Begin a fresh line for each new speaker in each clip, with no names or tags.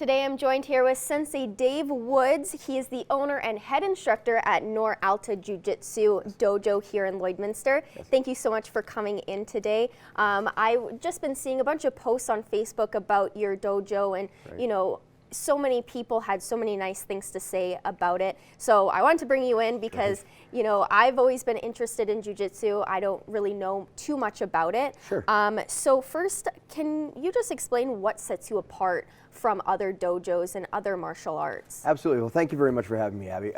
Today I'm joined here with Sensei Dave Woods. He is the owner and head instructor at Nor Alta Jiu-Jitsu Dojo here in Lloydminster. Yes. Thank you so much for coming in today. I've just been seeing a bunch of posts on Facebook about your dojo, and you know, so many people had so many nice things to say about it. So I wanted to bring you in because, you know, I've always been interested in jiu-jitsu. I don't really know too much about it. Sure. So first, can you just explain what sets you apart from other dojos and other martial arts?
Absolutely. Well, thank you very much for having me, Abby.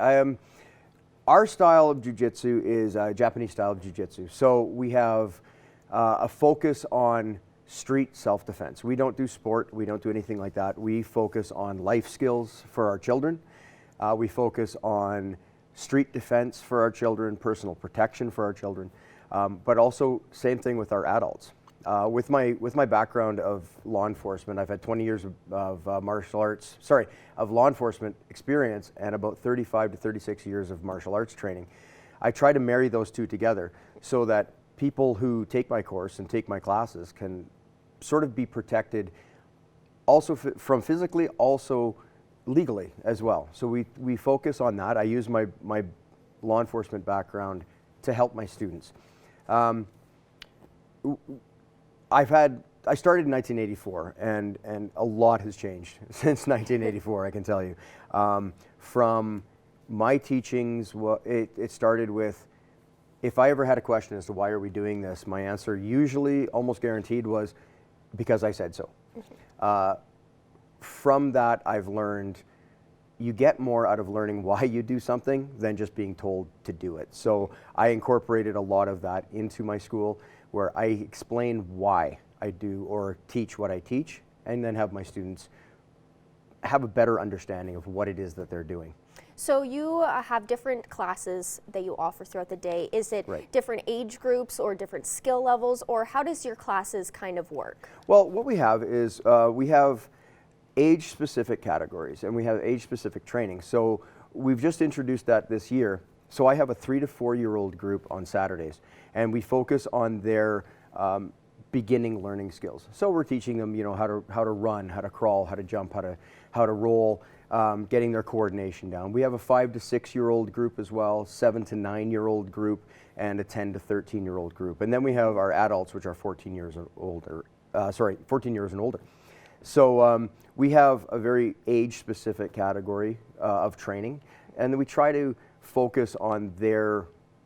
Our style of jiu-jitsu is a Japanese style of jiu-jitsu. So we have a focus on street self-defense. We don't do sport, we don't do anything like that. We focus on life skills for our children. We focus on street defense for our children, personal protection for our children, but also same thing with our adults. With my background of law enforcement, I've had 20 years of law enforcement experience and about 35 to 36 years of martial arts training. I try to marry those two together so that people who take my course and take my classes can sort of be protected also from physically, also legally as well. So we focus on that. I use my law enforcement background to help my students. I started in 1984, and a lot has changed since 1984, I can tell you. From my teachings, it started with, if I ever had a question as to why are we doing this, my answer usually, almost guaranteed, was because I said so. From that, I've learned you get more out of learning why you do something than just being told to do it. So I incorporated a lot of that into my school, where I explain why I do or teach what I teach, and then have my students have a better understanding of what it is that they're doing.
So you have different classes that you offer throughout the day. Is it different age groups or different skill levels, or how does your classes kind of work?
Well, what we have is we have age-specific categories and we have age-specific training. So we've just introduced that this year. So I have a 3 to 4 year old group on Saturdays, and we focus on their beginning learning skills. So we're teaching them, you know, how to run, how to crawl, how to jump, how to roll, getting their coordination down. We have a 5 to 6 year old group as well, 7 to 9 year old group, and a 10 to 13 year old group. And then we have our adults, which are 14 years and older. 14 years and older. So we have a very age-specific category of training, and then we try to focus on their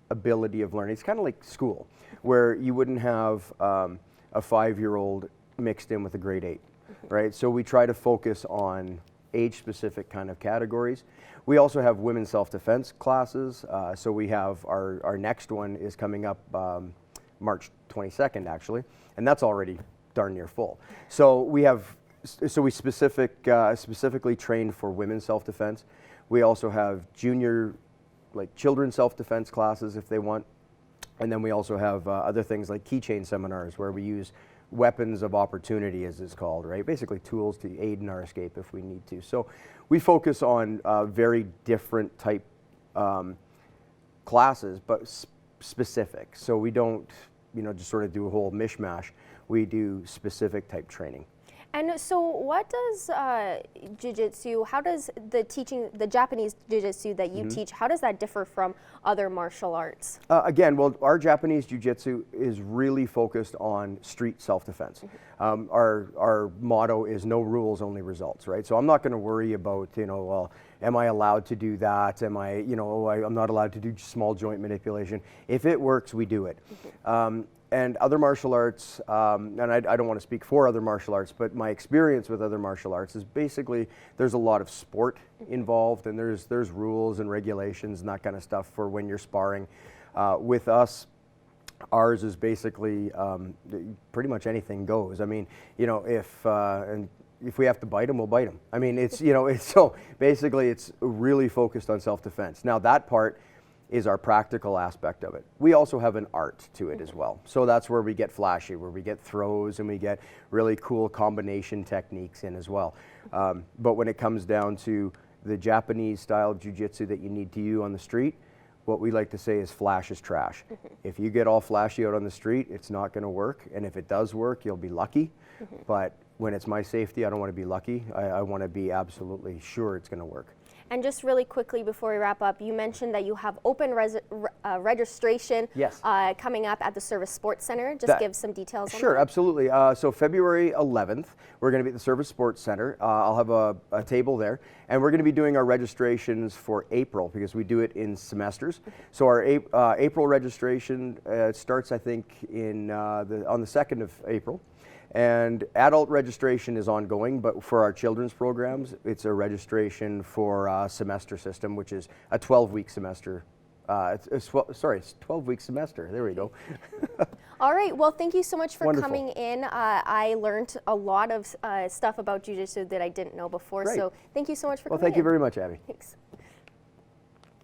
ability of learning. It's kind of like school, where you wouldn't have a 5-year-old mixed in with a grade 8, right? So we try to focus on age-specific kind of categories. We also have women's self-defense classes. So we have our next one is coming up March 22nd, actually, and that's already darn near full. So we specifically train for women's self-defense. We also have junior, like children's self-defense classes if they want. And then we also have other things like keychain seminars, where we use weapons of opportunity, as it's called, right? Basically tools to aid in our escape if we need to. So we focus on very different type classes, but specific. So we don't, you know, just sort of do a whole mishmash. We do specific type training.
And so what does jiu-jitsu, how does the Japanese jiu-jitsu that you teach, how does that differ from other martial arts?
Again, well, our Japanese jiu-jitsu is really focused on street self-defense. Our motto is no rules, only results, right? So I'm not going to worry about, you know, well, am I allowed to do that? Am I, you know, I'm not allowed to do small joint manipulation. If it works, we do it. And other martial arts, and I don't want to speak for other martial arts, but my experience with other martial arts is basically there's a lot of sport involved, and there's rules and regulations and that kind of stuff for when you're sparring. With us, ours is basically pretty much anything goes. I mean, you know, if we have to bite them, we'll bite them. I mean, it's, you know, so basically it's really focused on self-defense. Now that part is our practical aspect of it. We also have an art to it as well. So that's where we get flashy, where we get throws and we get really cool combination techniques in as well. But when it comes down to the Japanese style jiu-jitsu that you need to use on the street, what we like to say is flash is trash. If you get all flashy out on the street, it's not going to work. And if it does work, you'll be lucky. But when it's my safety, I don't want to be lucky. I want to be absolutely sure it's going to work.
And just really quickly before we wrap up, you mentioned that you have open registration
Yes.
Coming up at the Service Sports Center. Just give some details on
Sure,
that.
absolutely. So February 11th, we're going to be at the Service Sports Center. I'll have a table there, and we're going to be doing our registrations for April because we do it in semesters. So our April registration starts, I think, on the 2nd of April. And adult registration is ongoing, but for our children's programs, it's a registration for a semester system, which is a 12-week semester. It's 12-week semester. There we go.
All right. Well, thank you so much for
Wonderful.
coming in. I learned a lot of stuff about Jiu-Jitsu that I didn't know before.
Great.
So thank you so much for
Well,
coming in.
thank you very much, Abby.
Thanks.